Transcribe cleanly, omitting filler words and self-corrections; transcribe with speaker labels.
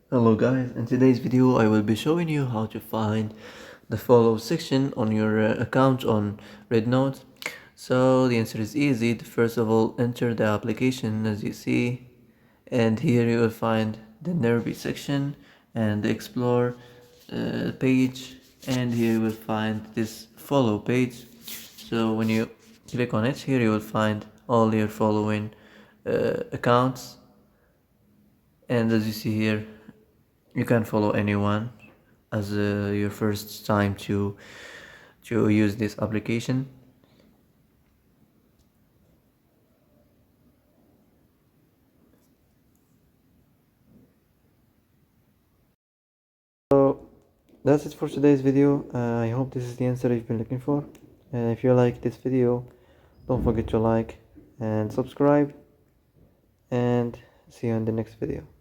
Speaker 1: Hello guys, in today's video I will be showing you how to find the follow section on your account on Rednote. So the answer is easy. First of all, enter the application as you see, and here you will find the nearby section and the explore page, and here you will find this follow page. So when you click on it, here you will find all your following accounts, and as you see here, you can follow anyone as your first time to use this application. So that's it for today's video. I hope this is the answer you've been looking for. And if you like this video, don't forget to like and subscribe, and see you in the next video.